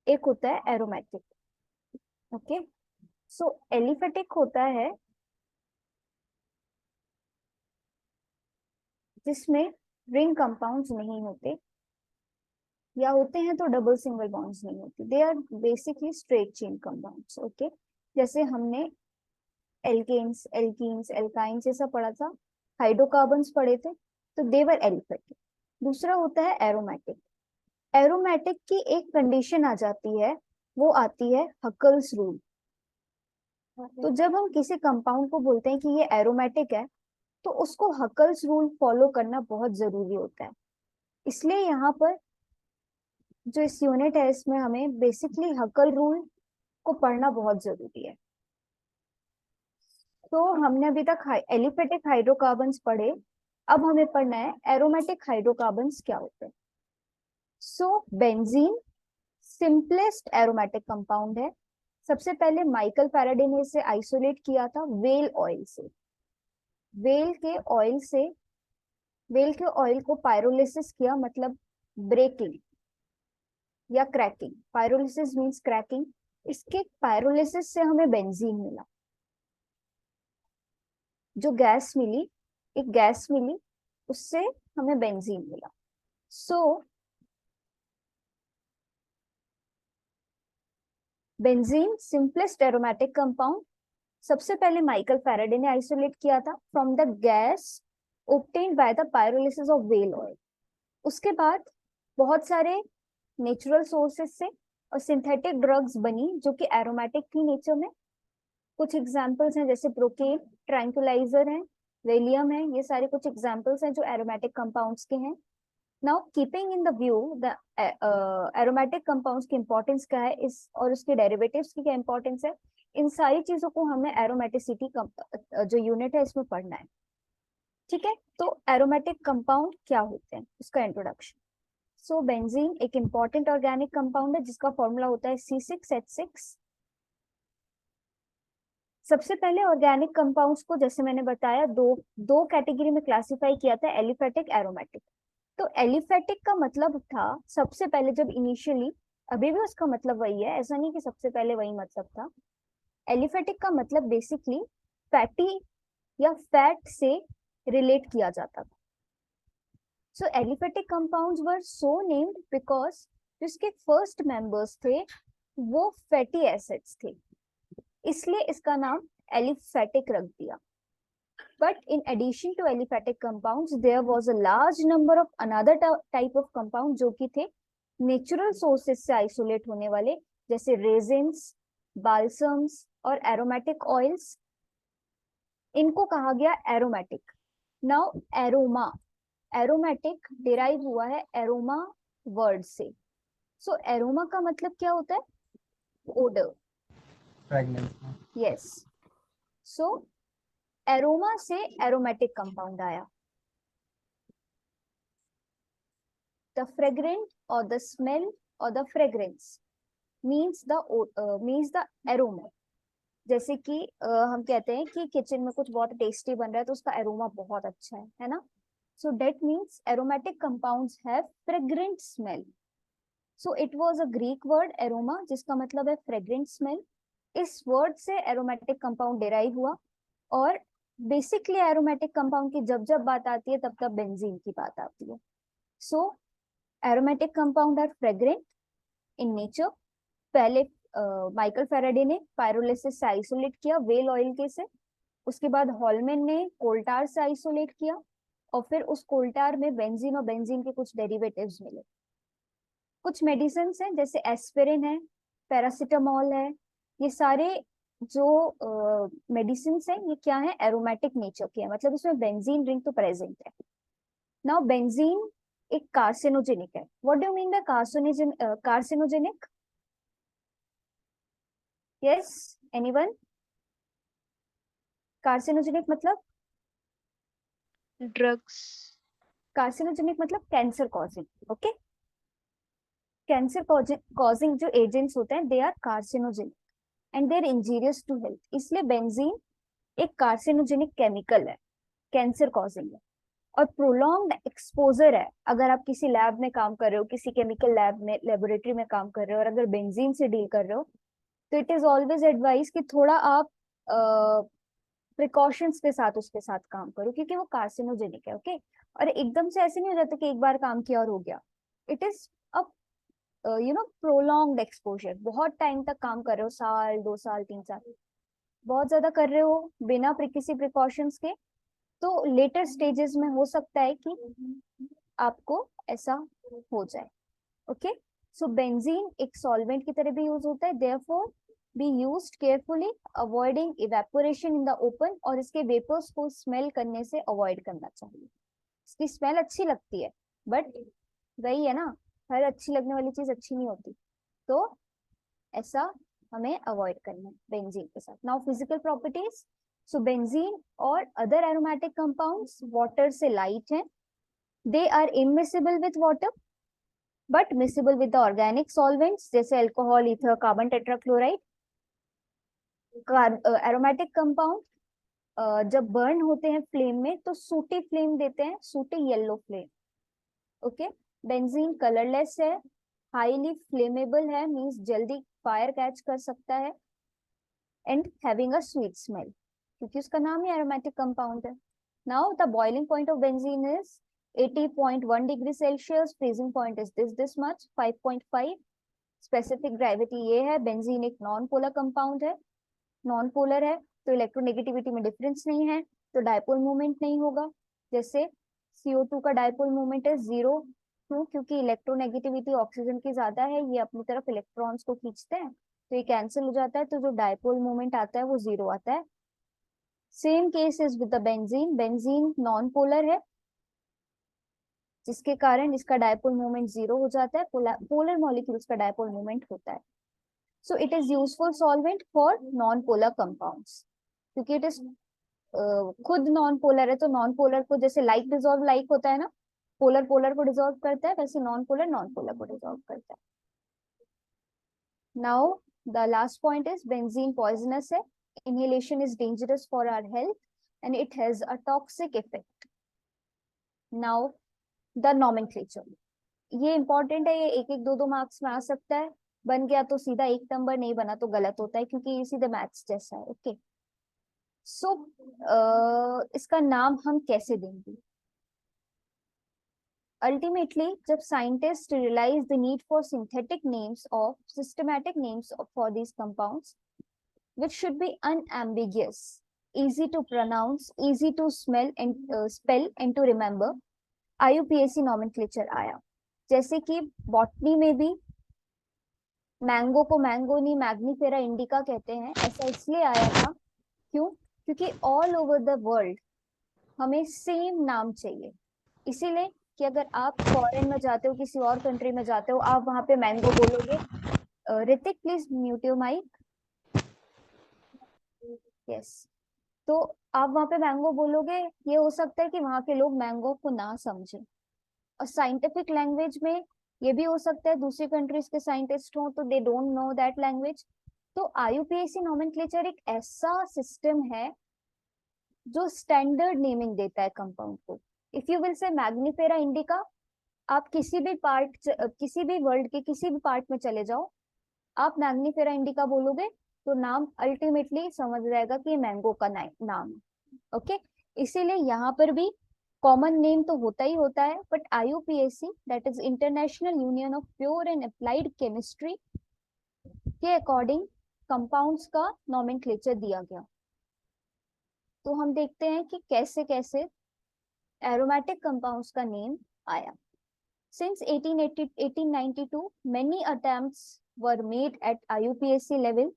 एक होता है एरोमेटिक। ओके, सो एलिफेटिक होता है जिसमें रिंग कंपाउंड्स नहीं होते, या होते हैं तो डबल सिंगल बॉन्ड्स नहीं होते। They are basically straight chain compounds. Okay, जैसे हमने एल्केन्स, एल्कीन्स, एल्काइंस ये सब पढ़ा था, हाइड्रोकार्बन्स पढ़े थे, तो देवर एलिफेटिक। दूसरा होता है एरोमेटिक। एरोमेटिक की एक कंडीशन आ जाती है, वो आती है हकल्स रूल। तो जब हम किसी कंपाउंड को बोलते हैं कि ये एरोमेटिक है, तो उसको हकल्स रूल फॉलो करना बहुत जरूरी होता है। इसलिए यहाँ पर जो इस यूनिट है इसमें हमें बेसिकली हकल रूल को पढ़ना बहुत जरूरी है। तो हमने अभी तक एलिफेटिक हाइड्रोकार्बन्स पढ़े, अब हमें पढ़ना है एरोमेटिक हाइड्रोकार्बन्स क्या होते हैं। सो बेंजीन सिंपलेस्ट एरोमेटिक कंपाउंड है। सबसे पहले माइकल फैराडे ने इसे आइसोलेट किया था वेल ऑयल से। वेल के ऑयल से, वेल के ऑयल को पायरोलिसिस किया, मतलब ब्रेकिंग या क्रैकिंग। Pyrolysis means cracking. इसके पायरोलिसिस से हमें बेंजीन मिला। जो गैस मिली, एक गैस मिली, उससे हमें बेंजीन मिला। सो बेंजीन सिंपलेस्ट एरोमेटिक कंपाउंड सबसे पहले माइकल फैराडे ने आइसोलेट किया था from the gas obtained by the pyrolysis of whale oil. उसके बाद बहुत सारे नेचुरल सोर्सेस से और सिंथेटिक ड्रग्स बनी जो कि एरोमेटिक थी नेचर में। कुछ एग्जांपल्स हैं जैसे प्रोकेन, ट्रैंकुलाइजर है, वेलियम है, ये सारे कुछ एग्जांपल्स हैं जो एरोमेटिक कंपाउंड्स के हैं। Now keeping in the view the aromatic compounds की इंपॉर्टेंस क्या है, इस और उसके डेरिवेटिव्स की क्या इंपॉर्टेंस है, इन सारी चीजों को हमें एरोमेटिसिटी जो यूनिट है इसमें पढ़ना है। ठीक है, तो एरोमेटिक कंपाउंड क्या होते हैं, उसका इंट्रोडक्शन। सो बेंजीन एक इंपॉर्टेंट ऑर्गेनिक कंपाउंड है जिसका फॉर्मूला होता है C6H6। सबसे पहले ऑर्गेनिक कंपाउंड्स को जैसे मैंने बताया दो दो कैटेगरी में क्लासिफाई किया था, एलिफेटिक, एरोमेटिक। तो एलिफेटिक का मतलब था सबसे पहले जब इनिशियली, अभी भी उसका मतलब वही है, ऐसा नहीं कि सबसे पहले वही मतलब था। एलिफेटिक का मतलब बेसिकली फैटी या फैट से रिलेट किया जाता था। So aliphatic compounds were so named because जिसके फर्स्ट मेंबर्स थे वो फैटी एसिड्स थे, इसलिए इसका नाम एलिफेटिक रख दिया। But in addition to aliphatic compounds, there was a large number of another type of compound जो कि थे नेचुरल सोर्सेस से आइसोलेट होने वाले, जैसे रेजिन्स, बाल्सम्स और एरोमेटिक ऑयल्स। इनको कहा गया aromatic. Now aroma, aromatic derive हुआ है एरोमा वर्ड से। सो एरोमा का मतलब क्या होता है, ओडर, फ्रेगनेंस। यस। सो एरोमा से एरोमेटिक कंपाउंड आया। द फ्रेग्रेंट और द स्मेल और the fragrance means the aroma. जैसे कि हम कहते हैं कि किचन में कुछ बहुत टेस्टी बन रहा है तो उसका एरोमा बहुत अच्छा है ना। So that means aromatic compounds have fragrant smell. So it was a Greek word aroma जिसका मतलब है फ्रेग्रेंट स्मेल। इस वर्ड से एरोमेटिक कंपाउंड डिराइव हुआ। और बेसिकली एरोमेटिक कंपाउंड की जब जब बात आती है तब तब बेंजीन की बात आती है। So aromatic compound are fragrant in nature. पहले माइकल फैराडे ने पायरोलिसिस से आइसोलेट किया वेल ऑयल के से। उसके बाद हॉलमैन ने कोल्टार से आइसोलेट किया, और फिर उस कोल्टार में बेंजीन और बेंजीन के कुछ डेरिवेटिव्स मिले। कुछ मेडिसिन हैं जैसे एस्पिरिन है, पैरासिटामोल है, ये सारे जो मेडिसिन हैं ये क्या है, एरोमेटिक नेचर के हैं, मतलब इसमें बेंजीन रिंग तो प्रेजेंट है। नाउ बेंजीन एक कार्सिनोजेनिक है। What do you mean by carcinogenic? Yes, anyone? Carcinogenic मतलब, ड्रग्स। कार्सिनोजेनिक मतलब cancer causing. Okay, cancer causing जो एजेंट्स होते हैं they are carcinogenic and they are injurious to health. इसलिए बेंजीन एक कार्सिनोजेनिक केमिकल है, कैंसर कॉजिंग है। और प्रोलॉन्ग्ड एक्सपोजर है, अगर आप किसी लैब में काम कर रहे हो, किसी केमिकल लैब में, लेबोरेटरी में काम कर रहे हो और अगर बेंजीन से डील कर रहे हो, तो इट इज ऑलवेज एडवाइस कि थोड़ा आप प्रिकॉशंस के साथ उसके साथ काम करो, क्योंकि वो कार्सिनोजेनिक है। ओके, और एकदम से ऐसे नहीं हो जाता कि एक बार काम किया और हो गया। It is a prolonged exposure, बहुत टाइम तक काम कर रहे हो, साल 2 साल 3 साल, बहुत ज्यादा कर रहे हो बिना किसी प्रिकॉशंस के, तो लेटर स्टेजेस में हो सकता है कि आपको ऐसा हो जाए। ओके, सो बेंजीन एक सॉल्वेंट की तरह भी यूज होता है, therefore be used carefully, avoiding evaporation in the open, और इसके वेपर्स को स्मेल करने से अवॉइड करना चाहिए। इसकी स्मेल अच्छी लगती है, बट वही है ना, हर अच्छी लगने वाली चीज अच्छी नहीं होती, तो ऐसा हमें अवॉइड करना है बेंजीन के साथ। Now physical properties, so benzene और अदर एरोमेटिक कंपाउंड्स वाटर से लाइट हैं, they are immiscible with water but miscible with the organic solvents, जैसे alcohol, ether, carbon tetrachloride. Aromatic compound जब बर्न होते हैं फ्लेम में तो सूटी फ्लेम देते हैं, sooty yellow flame. Okay, benzene colourless है, हाईली फ्लेमेबल है, मींस जल्दी फायर कैच कर सकता है, and having a sweet smell, क्योंकि उसका नाम ही एरोमेटिक कंपाउंड है। Now the boiling point of benzene is 80.1 degree Celsius, freezing point is this much 5.5। Specific gravity ये है, बेंजीन एक नॉन पोलर कंपाउंड है, नॉन पोलर है तो इलेक्ट्रोनेगेटिविटी में डिफरेंस नहीं है, तो डायपोल मूवमेंट नहीं होगा। जैसे CO2 का डायपोल मूवमेंट है 0, क्यों? क्योंकि इलेक्ट्रोनेगेटिविटी ऑक्सीजन की ज्यादा है, ये अपनी तरफ इलेक्ट्रॉन्स को खींचते हैं, तो ये कैंसिल हो जाता है, तो जो डायपोल मूवमेंट आता है वो 0 आता है। Same case is with the benzene, benzene non polar है, जिसके कारण इसका डायपोल मूवमेंट 0 हो जाता है, पोलर मॉलिक्यूल्स का डायपोल मूवमेंट होता है। So it is useful solvent for non polar compounds, क्योंकि इट इज खुद नॉन पोलर है, तो नॉन पोलर को जैसे लाइक डिजोल्व लाइक होता है ना, पोलर पोलर को डिजोल्व करता है, वैसे नॉन पोलर को डिजोल्व करता है। Now the last point is benzene poisonous है, inhalation is dangerous for our health and it has a toxic effect. Now the nomenclature, ये इंपॉर्टेंट है, ये एक एक दो दो मार्क्स में आ सकता है, बन गया तो सीधा एक नंबर, नहीं बना तो गलत होता है, क्योंकि ये सीधे मैथ्स जैसा है। ओके, सो इसका नाम हम कैसे देंगे? अल्टीमेटली जब scientist realise the need for synthetic names of systematic names for these compounds which should be unambiguous, easy to pronounce, easy to spell and to remember, IUPAC nomenclature आया। जैसे कि बॉटनी में भी मैंगो को मैंगोनी Mangifera indica कहते हैं, ऐसा इसलिए आया था, क्यों? क्योंकि ऑल ओवर द वर्ल्ड हमें सेम नाम चाहिए, इसीलिए कि अगर आप फॉरेन में जाते हो, किसी और कंट्री में जाते हो, आप वहां पे मैंगो बोलोगे। Hrithik please mute your mic. Yes, तो आप वहां पे मैंगो बोलोगे, ये हो सकता है कि वहां के लोग मैंगो को ना समझे, और साइंटिफिक लैंग्वेज में ये भी हो सकता है दूसरी कंट्रीज के साइंटिस्ट हो तो they don't know that language. तो IUPAC नोमेनक्लेचर एक ऐसा सिस्टम है जो स्टैंडर्ड नेमिंग देता है कंपाउंड को। If you will say Mangifera indica, आप किसी भी वर्ल्ड के किसी भी पार्ट में चले जाओ, आप मैग्निफेरा इंडिका बोलोगे तो नाम अल्टीमेटली समझ जाएगा कि ये मैंगो का नाम है। ओके, इसीलिए यहाँ पर भी कॉमन नेम तो होता ही होता है, but IUPAC that is international union of pure and applied chemistry के अकॉर्डिंग कंपाउंड्स का नोमेनक्लेचर दिया गया। तो हम देखते हैं कि कैसे कैसे एरोमेटिक कंपाउंड्स का नेम आया। Since 1892, many attempts were made at IUPAC level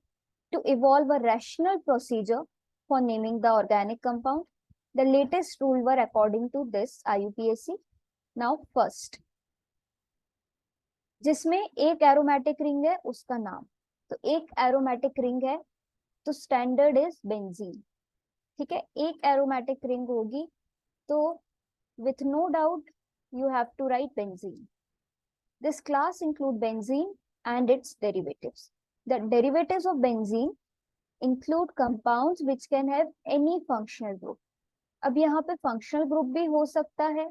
to evolve a rational procedure for naming the organic compound. The latest rule were according to this IUPAC. Now first, जिसमें एक aromatic ring है उसका नाम, तो एक aromatic ring है तो standard is benzene. ठीक है, एक एरोमेटिक रिंग होगी तो with no doubt you have to write benzene. This class include benzene and its derivatives. The derivatives of benzene include compounds which can have any functional group. अब यहाँ पे functional group भी हो सकता है,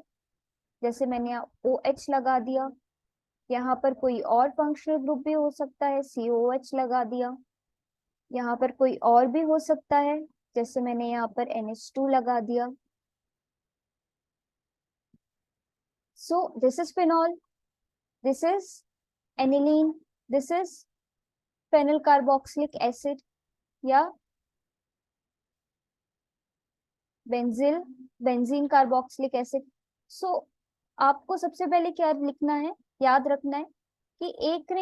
जैसे मैंने यहाँ OH लगा दिया, यहाँ पर कोई और फंक्शनल ग्रुप भी हो सकता है, COH लगा दिया, यहाँ पर कोई और भी हो सकता है, जैसे मैंने यहाँ पर NH2 लगा दिया. So this is phenol, this is aniline, this is phenyl carboxylic acid या benzyl benzene carboxylic acid. So आपको सबसे पहले क्या लिखना है, याद रखना है कि एक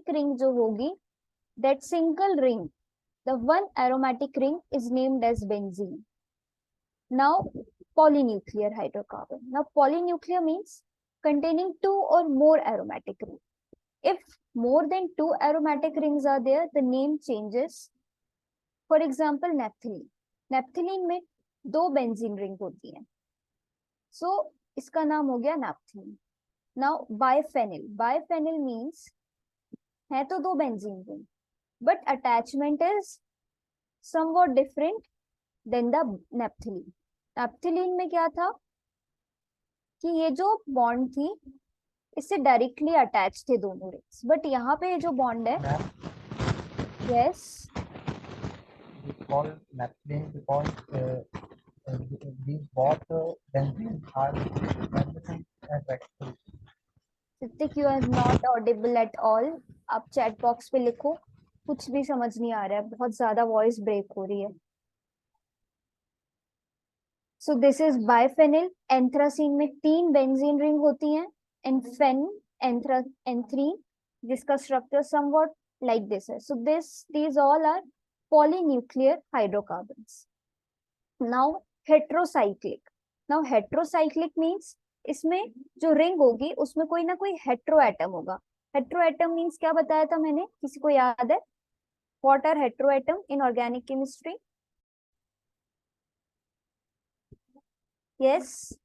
रिंग जो होगी, that single ring, the one aromatic ring is named as benzene. Now polynuclear hydrocarbon. Now polynuclear means containing two or more aromatic rings. If more than two aromatic rings are there, the name changes. For example, naphthalene. Naphthalene में दो benzene ring होती है, सो इसका नाम हो गया naphthalene. Now biphenyl. Biphenyl means है तो दो benzene ring, but attachment is somewhat different than the naphthalene. naphthalene में क्या था कि ये जो बॉन्ड थी इससे डायरेक्टली अटैच थे दोनों रिंग्स, बट यहाँ पे जो बॉन्ड है, yes, We call naphthalene because these both benzene are magnetic attractive. Hrithik you are not audible at all. आप चैट बॉक्स पे लिखो, कुछ भी समझ नहीं आ रहा है, बहुत ज्यादा वॉइस ब्रेक हो रही है. So this is biphenyl. Anthracene में तीन बेंजीन रिंग होती हैं, एंड एंथ्रीन, जिसका स्ट्रक्चर समवॉट लाइक दिस है. So these all are polynuclear hydrocarbons. Now heterocyclic. Now heterocyclic means इसमें जो रिंग होगी उसमें कोई ना कोई हेट्रो एटम होगा. हेट्रो एटम मीन्स क्या बताया था मैंने, किसी को याद है? What are hetero atom in organic chemistry? Yes,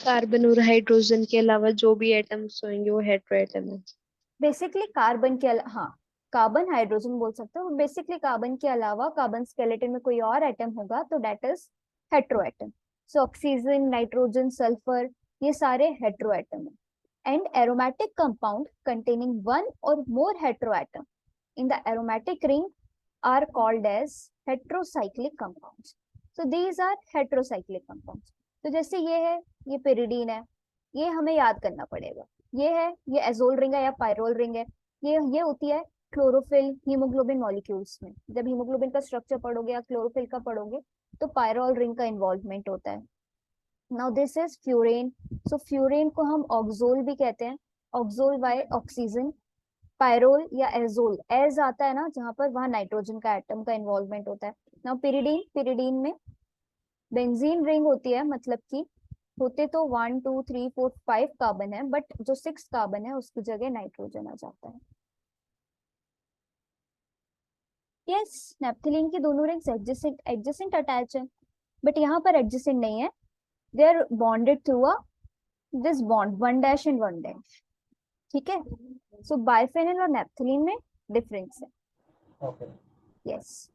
carbon और हाइड्रोजन के अलावा जो भी एटम्स होंगे वो हेटेरो एटम है. बेसिकली कार्बन के हाँ, कार्बन हाइड्रोजन बोल सकते हो. बेसिकली कार्बन के अलावा कार्बन स्केलेटन में कोई और एटम होगा तो that is hetero atom. So oxygen, nitrogen, sulphur, ये सारे हेट्रो एटम है. And aromatic compound containing one or more hetero atom in the aromatic ring are called as heterocyclic compounds. So these are heterocyclic compounds. तो जैसे ये है, ये pyridine है, ये हमें याद करना पड़ेगा. ये है, ये एजोल रिंग है या पायरोल रिंग है. ये होती है क्लोरोफिल हीमोग्लोबिन मॉलिक्यूल्स में. जब हीमोग्लोबिन का स्ट्रक्चर पढ़ोगे या क्लोरोफिल का पढ़ोगे तो पायरोल रिंग का इन्वॉल्वमेंट होता है. Now this is furan. So furan को हम ऑक्सोल भी कहते हैं. ऑक्सोल बाय ऑक्सीजन. पायरोल या एजोल, एज आता है ना जहां पर, वहां नाइट्रोजन का एटम का इन्वॉल्वमेंट होता है. Now pyridine. पिरिडीन में बेंजीन रिंग होती है, मतलब कि होते तो 1 2 3 4 5 कार्बन है, बट जो 6 कार्बन है उसकी जगह नाइट्रोजन आ जाता है. यस, नेप्थलीन की दोनों रिंग्स एडजेसेंट अटैच है, बट यहाँ पर एडजेसेंट नहीं है. They are bonded through a this bond, one dash and one dash. ठीक है. सो बाइफेनिल और नेप्थलीन में डिफरेंस है. Okay. Yes.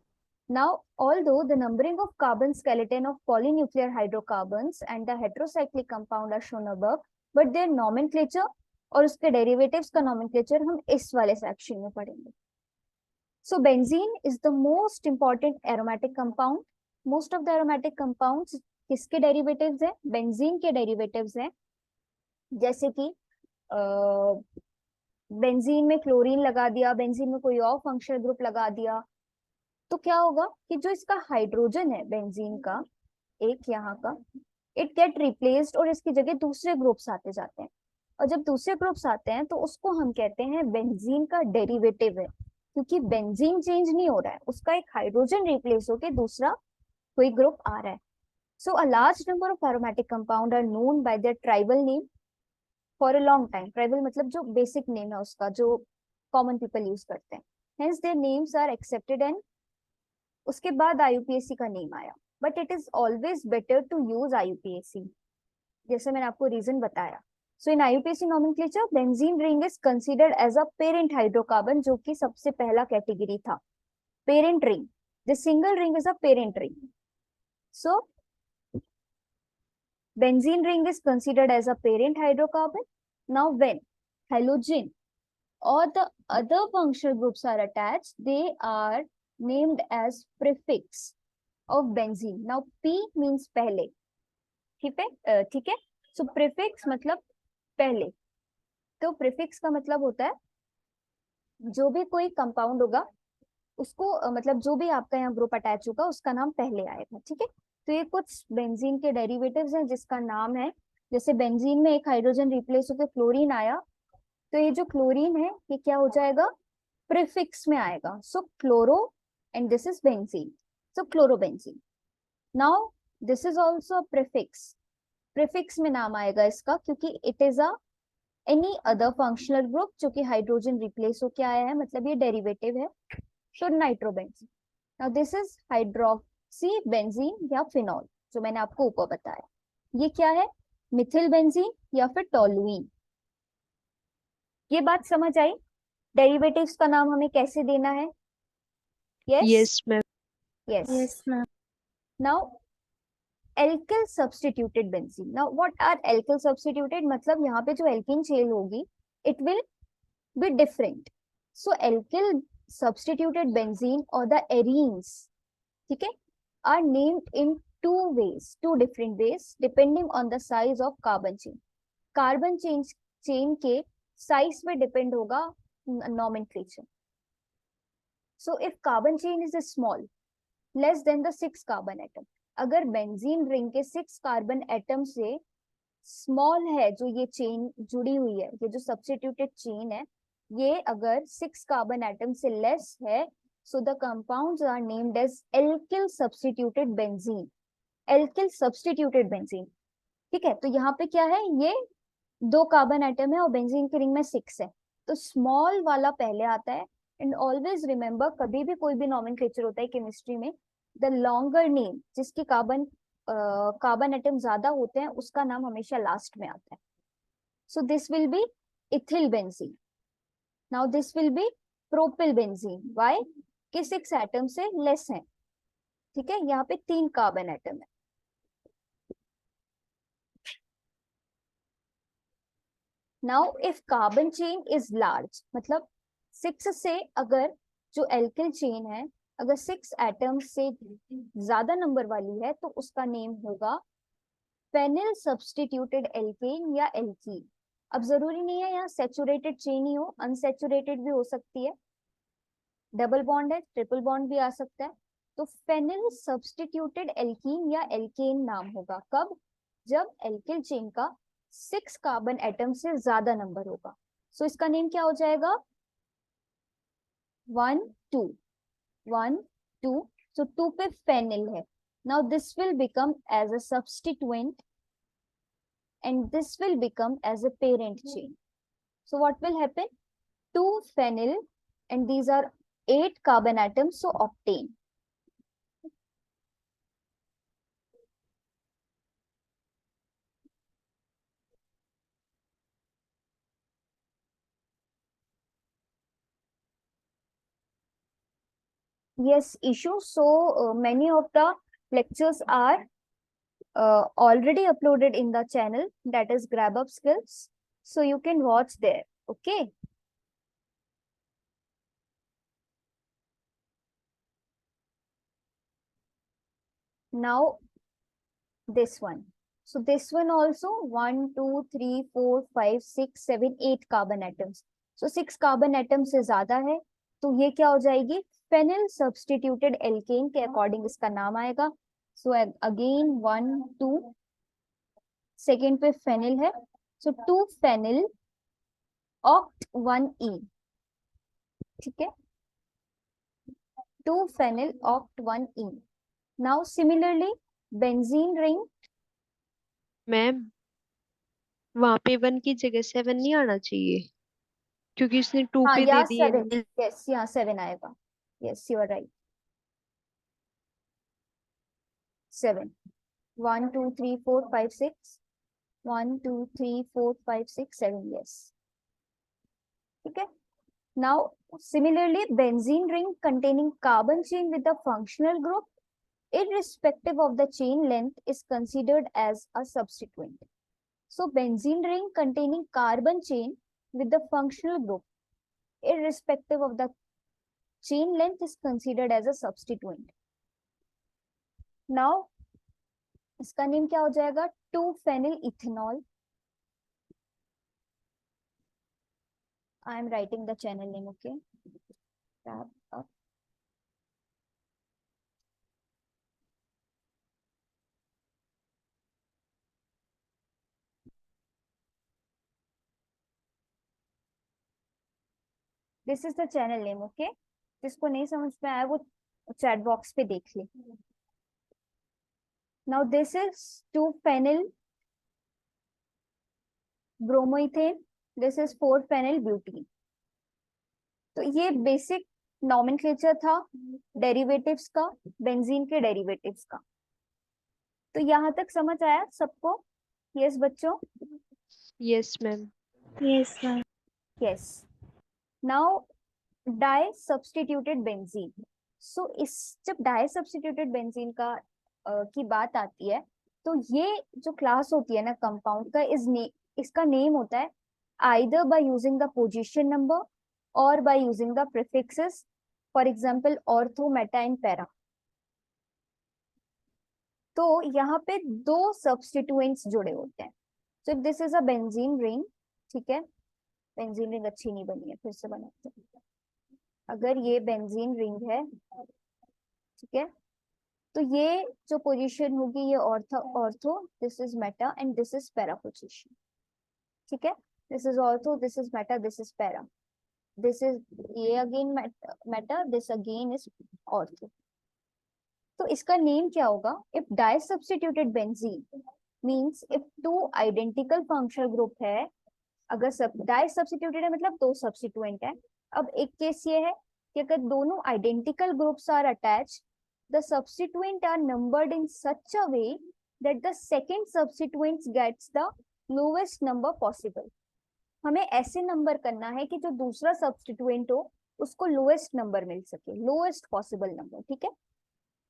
Now, although the numbering of carbon skeleton of polynuclear hydrocarbons and the heterocyclic compound are shown above, but their nomenclature और उसके derivatives का nomenclature हम इस वाले section में पढ़ेंगे. So benzene is the most important aromatic compound. Most of the aromatic compounds किसके derivatives हैं? Benzene के derivatives हैं. जैसे कि बेंजीन में क्लोरीन लगा दिया, बेंजीन में कोई और फंक्शनल ग्रुप लगा दिया, तो क्या होगा कि जो इसका हाइड्रोजन है बेंजीन का, एक यहाँ का, इट गेट रिप्लेस्ड और इसकी जगह दूसरे ग्रुप्स आते जाते हैं. और जब दूसरे ग्रुप्स आते हैं तो उसको हम कहते हैं बेंजीन का डेरिवेटिव है, क्योंकि बेंजीन चेंज नहीं हो रहा है, उसका एक हाइड्रोजन रिप्लेस होके दूसरा कोई ग्रुप आ रहा है. So a large number of aromatic compound are known by their tribal name for a long time. Tribal मतलब जो बेसिक नेम है उसका, जो कॉमन पीपल यूज करते हैं. Hence their names are accepted and उसके बाद IUPAC का नेम आया. But it is always better to use IUPAC, जैसे मैंने आपको रीजन बताया. So in IUPAC nomenclature benzene ring is considered as a parent hydrocarbon, जो कि सबसे पहला कैटेगरी था, parent ring. The single ring is a parent ring. So benzene ring is considered as a parent hydrocarbon. Now when halogen or the other functional groups are attached, they are named as prefix of benzene. Now P means पहले, ठीक है. So prefix मतलब पहले. तो prefix का मतलब होता है जो भी कोई कंपाउंड होगा उसको मतलब जो भी आपका यहाँ ग्रुप अटैच होगा उसका नाम पहले आएगा. ठीक है. तो ये कुछ बेंजीन के डेरिवेटिव्स हैं जिसका नाम है, जैसे बेंजीन में एक हाइड्रोजन रिप्लेस होकर क्लोरीन आया, तो ये जो क्लोरीन है ये क्या हो जाएगा, प्रीफिक्स में आएगा. So chloro and this is benzene, so chlorobenzene. Now this is also prefix, prefix में नाम आएगा इसका क्योंकि it is a any other functional group जो कि हाइड्रोजन रिप्लेस होके आया है, मतलब ये डेरिवेटिव है. So nitrobenzene. Now this is hydroxy benzene या फिनॉल जो मैंने आपको ऊपर बताया. ये क्या है, मिथिल बेंजीन या फिर टोलुइन. ये बात समझ आई, डेरिवेटिव्स का नाम हमें कैसे देना है. Yes ma'am. Yes ma'am. Now alkyl substituted benzene. Now what are alkyl substituted, मतलब यहाँ पे जो एल्किन चेन होगी it will be different. So alkyl substituted benzene or the arenes, ठीक है, are named in two different ways depending on the size of carbon chain. Carbon chain के size पे depend होगा nomenclature. So if carbon chain is small, less than the 6 carbon atom, अगर benzene ring के 6 carbon atom से small है जो ये chain जुड़ी हुई है, ये जो सब्स्टिट्यूटेड चेन है, ये अगर 6 कार्बन एटम से लेस है, so the compounds are named as alkyl substituted benzene. Alkyl substituted benzene. ठीक है. तो यहाँ पे क्या है, ये 2 कार्बन एटम है और बेंजीन की रिंग में 6 है, तो स्मॉल वाला पहले आता है. एंड ऑलवेज रिमेम्बर, कभी भी कोई भी नॉमेनक्लेचर होता है केमिस्ट्री में, द लॉन्गर नेम जिसकी कार्बन एटम ज्यादा होते हैं उसका नाम हमेशा लास्ट में आता है. So this will be ethyl benzene. Now this will be propyl benzene. Why, कि 6 एटम से लेस है. ठीक है. यहाँ पे 3 कार्बन एटम है. Now if carbon chain is large, मतलब 6 से अगर जो एल्किल चेन है अगर 6 एटम से ज्यादा नंबर वाली है तो उसका नेम होगा फेनिल सब्स्टिट्यूटेड एल्केन या एल्कीन. अब जरूरी नहीं है यहाँ सैचुरेटेड चेन ही हो, अनसैचुरेटेड भी हो सकती है, डबल बॉन्ड है, ट्रिपल बॉन्ड भी आ सकता है. तो फेनिल सब्स्टिट्यूटेड एल्कीन या एल्केन नाम होगा कब, जब एल्किल चेन का 6 कार्बन एटम से ज्यादा नंबर होगा. सो इसका नेम क्या हो जाएगा, 1 2 1 2. सो 2 पे फेनिल है. Now this will become as a substituent and this will become as a parent chain. So what will happen, 2 phenyl and these are 8 carbon atoms, so octane. Yes, issue. So many of the lectures are already uploaded in the channel, that is Grab Up Skills, so you can watch there. Okay. Now this one. So this one also 1 2 3 4 5 6 7 8 carbon atoms. So 6 carbon atom से ज्यादा है तो ये क्या हो जाएगी, phenyl substituted alkene के according इसका नाम आएगा. सो अगेन 1 2, सेकेंड पे फेनिल है, सो 2 फेनिल ऑक्ट 1 ई. ठीक है, 2 phenyl oct 1 E. Now similarly benzene ring. Ma'am वहां पे 1 की जगह 7 नहीं आना चाहिए क्योंकि इसने 2 हाँ पे या दे दिए. 7, यस यहाँ 7 आएगा. Yes you are right. 7 1 2 3 4 5 6 1 2 3 4 5 6 7. Yes. ठीक है. Now similarly, benzene ring containing carbon chain with the functional group, irrespective of the chain length, is considered as a substituent. So benzene ring containing carbon chain with the functional group, irrespective of the chain length, is considered as a substituent. Now इसका name क्या हो जाएगा? 2-phenyl ethanol. I am writing the channel name, okay? Tab up. This is the channel name, okay? जिसको नहीं समझ में आया वो चैट बॉक्स पे देख ले. Now this is 2-phenyl bromoethane. This is 4-phenyl butene. तो ये बेसिक नॉमेनक्लेचर था डेरिवेटिव्स का, बेंजीन के डेरिवेटिव्स का. तो यहाँ तक समझ आया सबको? यस बच्चों? Yes ma'am. Yes, ma'am. Yes. Now di substituted benzene. So इस जब डाई सब्स्टिट्यूटेड बेंजीन का की बात आती है तो ये जो क्लास होती है ना कंपाउंड का, इसका नेम होता है either by using the position number or by using the prefixes, for example ortho, meta and para. तो यहाँ पे दो सब्स्टिट्यूएंट्स जुड़े होते हैं. so if this is a benzene ring, ठीक है, बेंजीन रिंग अच्छी नहीं बनी है, फिर से बनाते हैं. अगर ये बेंजीन रिंग है, ठीक है, तो ये जो पोजीशन होगी ये ortho, this is meta and this is para position. ठीक है, this is ortho, this is meta, this is para, this is ये again meta, this again is ortho. तो इसका नेम क्या होगा? If di substituted benzene means if two identical functional group है, अगर सब डाई सब्स्टिट्यूटेड है मतलब दो सब्स्टिट्यूएंट है. अब एक केस ये है कि अगर दोनों identical groups are attached, the substituent are numbered in such a way that the second substituent gets the lowest number possible. हमें ऐसे नंबर करना है कि जो दूसरा सब्स्टिट्यूएंट हो उसको लोएस्ट नंबर मिल सके, लोएस्ट पॉसिबल नंबर. ठीक है,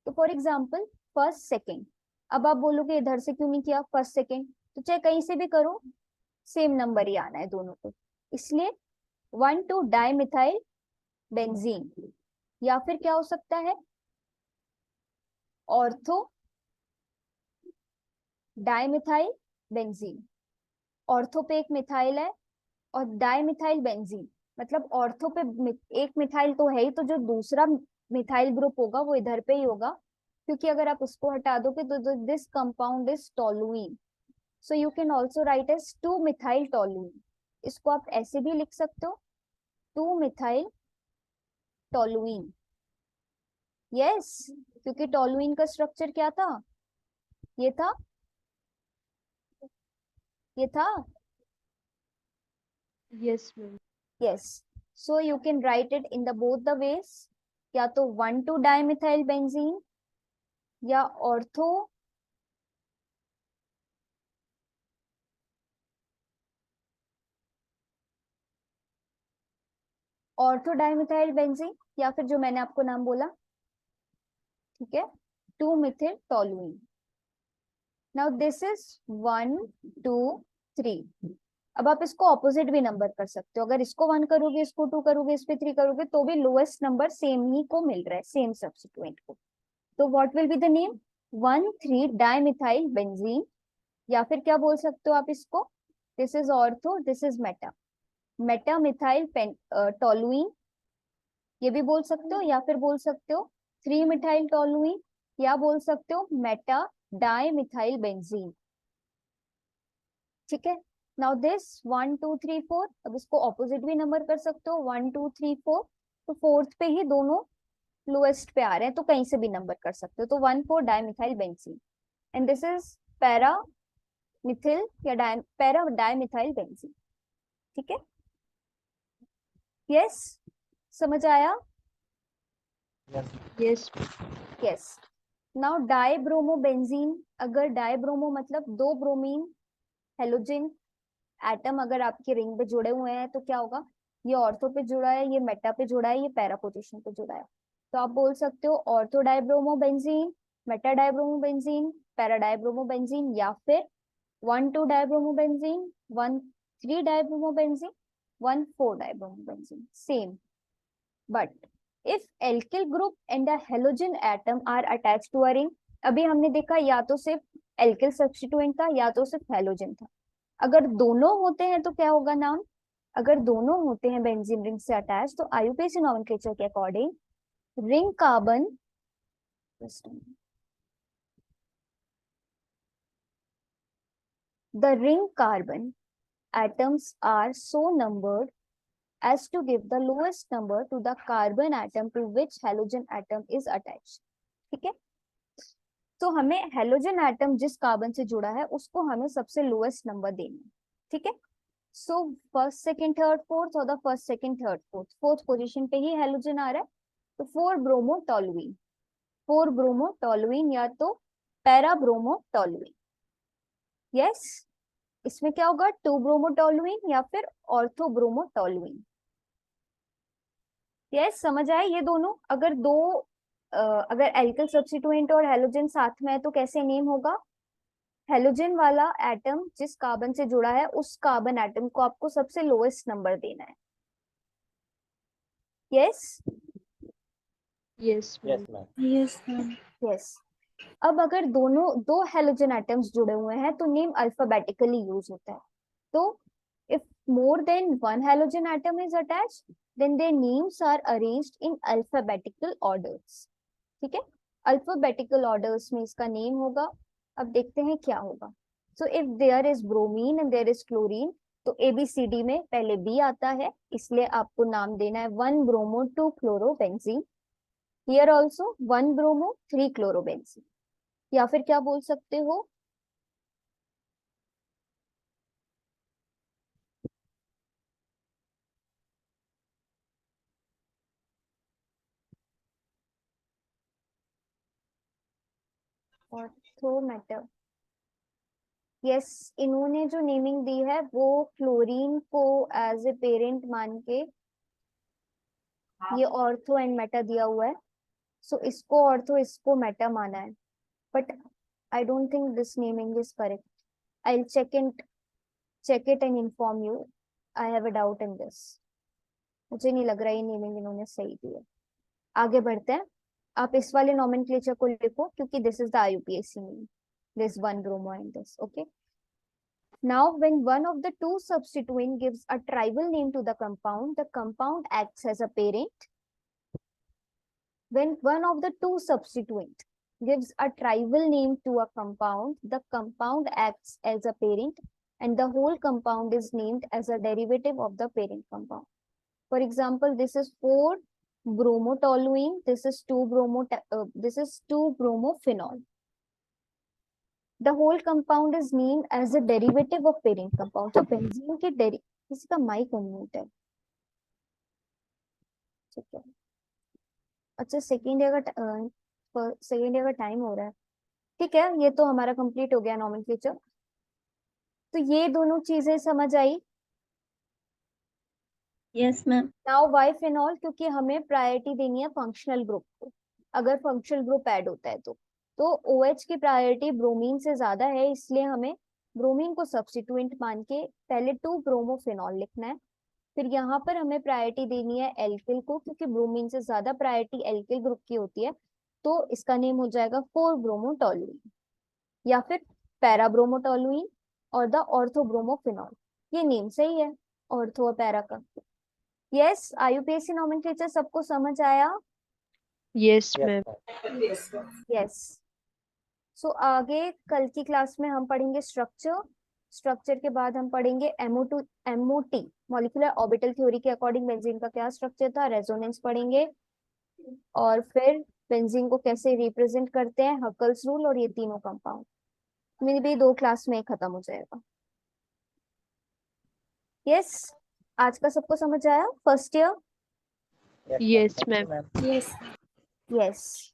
तो फॉर एग्जांपल फर्स्ट सेकंड. अब आप बोलोगे इधर से क्यों नहीं किया फर्स्ट सेकंड? तो चाहे कहीं से भी करो सेम नंबर ही आना है दोनों को, इसलिए 1,2 डाइमिथाइल बेंजीन, या फिर क्या हो सकता है ऑर्थो डाइमिथाइल बेंजीन. ऑर्थो पे एक मिथाइल है और डाइमिथाइल बेंजीन मतलब ऑर्थो पे एक मिथाइल तो है ही, तो जो दूसरा मिथाइल ग्रुप होगा वो इधर पे ही होगा, क्योंकि अगर आप उसको हटा दोगे तो this compound is toluene. So you can also write as two methyl toluene. इसको आप ऐसे भी लिख सकते हो 2-मिथाइल टोलुइन. यस, क्योंकि टोलुइन का स्ट्रक्चर क्या था? ये था, ये था. Yes ma'am. Yes, so you can write it in the both the ways, या तो 1,2 डाइमिथाइल बेंजीन या ऑर्थो डाइमिथाइल बेंजीन, या फिर जो मैंने आपको नाम बोला, ठीक है, two methyl toluene. Now this is 1, 2, 3. अब आप इसको ऑपोजिट भी नंबर कर सकते हो. अगर इसको 1 करोगे, इसको 2 करोगे, इस पे 3 करोगे, तो भी लोएस्ट नंबर सेम ही को मिल रहा है, सेम सब्स्टिट्यूएंट को. तो what will be the name? 1,3 dimethyl benzene, या फिर क्या बोल सकते हो आप इसको, this is ortho, this is Meta, Meta methyl toluene, ये भी बोल सकते हो, या फिर बोल सकते हो 3-मिथाइल टोलुइन, या बोल सकते हो मेटा डाइमिथाइल बेंजीन. ठीक है, नाउ दिस 1, 2, 3, 4. अब इसको ऑपोजिट भी नंबर कर सकते हो 1, 2, 3, 4. तो फोर्थ पे ही दोनों लोएस्ट पे आ रहे हैं, तो कहीं से भी नंबर कर सकते हो. तो 1,4 dimethyl benzene and this is para Mithil या पैरा डाइमिथाइल बेंजीन. ठीक है, यस, समझ आया? Yes. Yes. Yes. Now dibromo benzene. अगर डाइब्रोमो मतलब दो ब्रोमीन हेलोजन एटम अगर आपके रिंग पे जुड़े हुए हैं तो क्या होगा? ये ऑर्थो पे जुड़ा है, ये मेटा पे जुड़ा है, ये पैरा पोजीशन पे जुड़ा है। तो आप बोल सकते हो ortho dibromobenzene, meta dibromobenzene, para dibromobenzene, या फिर 1,2 dibromobenzene, 1,3 dibromobenzene, 1,4 dibromobenzene, same. But if alkyl group and a halogen atom are attached to a ring, अभी हमने देखा या तो सिर्फ एल्किल सब्स्टिट्यूएंट था या तो सिर्फ हेलोजन था. अगर दोनों होते हैं तो क्या होगा नाम? अगर दोनों होते हैं बेंजीन रिंग से अटैच, तो आईयूपीएसी नोमेनक्लेचर के according ring carbon, the ring carbon atoms are so numbered as to give the lowest number to the carbon atom to which halogen atom is attached. ठीक है, तो हमें halogen atom जिस carbon से जुड़ा है उसको हमें सबसे लोएस्ट नंबर देना है. ठीक है, so first second third fourth, और the first second third fourth, fourth position पे ही हेलोजन आ रहा है, तो 4 ब्रोमोटोलुईन, 4 ब्रोमोटोलुईन या तो पैरा ब्रोमोटोलुईन. यस, इसमें क्या होगा, 2 ब्रोमोटोलुईन या फिर ऑर्थो ब्रोमोटोलुईन. यस, समझ आए ये दोनों. अगर दो अगर एल्किल सब्स्टिट्यूएंट और हेलोजन साथ में है तो कैसे नेम होगा? हेलोजन वाला एटम जिस कार्बन से जुड़ा है उस कार्बन एटम को आपको सबसे लोएस्ट नंबर देना है. Yes yes Yes, ma'am. ma'am. Yes, ma'am. Yes. अब अगर दोनों दो हेलोजन एटम्स जुड़े हुए हैं तो नेम अल्फाबेटिकली यूज होता है. तो if more than one halogen atom is attached, then their names are arranged in alphabetical orders. ठीक है, अल्फाबेटिकल ऑर्डर्स में इसका नेम होगा. अब देखते हैं क्या होगा. So if there is bromine and there is chlorine, तो एबीसीडी में पहले बी आता है, इसलिए आपको नाम देना है 1 bromo 2 chlorobenzene. Here also 1 bromo 3 chlorobenzene. या फिर क्या बोल सकते हो, ऑर्थोमेटर. यस, इन्होंने जो नेमिंग दी है वो क्लोरीन को एज ए पेरेंट मान के ये ऑर्थो एंड मेटा दिया हुआ है. सो इसको ऑर्थो इसको मेटा माना है. But I don't think this naming is correct. I will check it and inform you. I have a doubt in this. मुझे नहीं लग रहा ये नेमिंग इन्होंने सही दी है. आगे बढ़ते हैं. आप इस वाले नोमेनक्लेचर को लिखो क्योंकि this is the IUPAC name, this 1 bromo and this. Okay, now when one of the two substituent gives a tribal name to the compound acts as a parent. When one of the two substituent gives a tribal name to a compound, the compound acts as a parent and the whole compound is named as a derivative of the parent compound. For example, this is 4 bromotoluene, this is 2 bromophenol. The whole compound is named as a derivative of parent compound. तो benzene के किसी का mic unmute है. ठीक है, अच्छा second year का time हो रहा है. ठीक है, ये तो हमारा कंप्लीट हो गया नोमेनक्लेचर. तो ये दोनों चीजें समझ आई. Yes, ma'am. Now why phenol, क्योंकि हमें प्रायोरिटी देनी है फंक्शनल ग्रुप को. अगर फंक्शनल ग्रुप ऐड होता है तो OH की प्रायोरिटी ब्रोमीन से ज्यादा है, इसलिए हमें ब्रोमीन को सब्स्टिट्यूएंट मान के पहले 2 ब्रोमोफिनॉल लिखना है. फिर यहाँ पर हमें प्रायोरिटी देनी है एल्किल को, क्योंकि ब्रोमीन से ज्यादा प्रायोरिटी एल्किल ग्रुप की होती है. तो इसका नेम हो जाएगा 4 ब्रोमोटोलुईन या फिर पैरा ब्रोमोटोलुईन और द ऑर्थोब्रोमोफिनॉल. ये नेम सही है ऑर्थो और पैरा का. यस, आईयूपीएसी नोमेनक्लेचर सबको समझ आया? Yes Yes, ma'am. ma'am. Yes. So आगे कल की क्लास में हम पढ़ेंगे स्ट्रक्चर के बाद हम पढ़ेंगे MOT, मॉलिक्यूलर ऑर्बिटल थ्योरी के अकॉर्डिंग बेंजीन का क्या स्ट्रक्चर था, रेजोनेंस पढ़ेंगे, और फिर बेंजीन को कैसे रिप्रेजेंट करते हैं, हकल्स रूल, और ये तीनों कंपाउंड. मेरी भी 2 क्लास में खत्म हो जाएगा. यस, आज का सबको समझ आया first year? Yes, ma'am. Yes Thank you, ma'am. ma'am. Yes. Yes.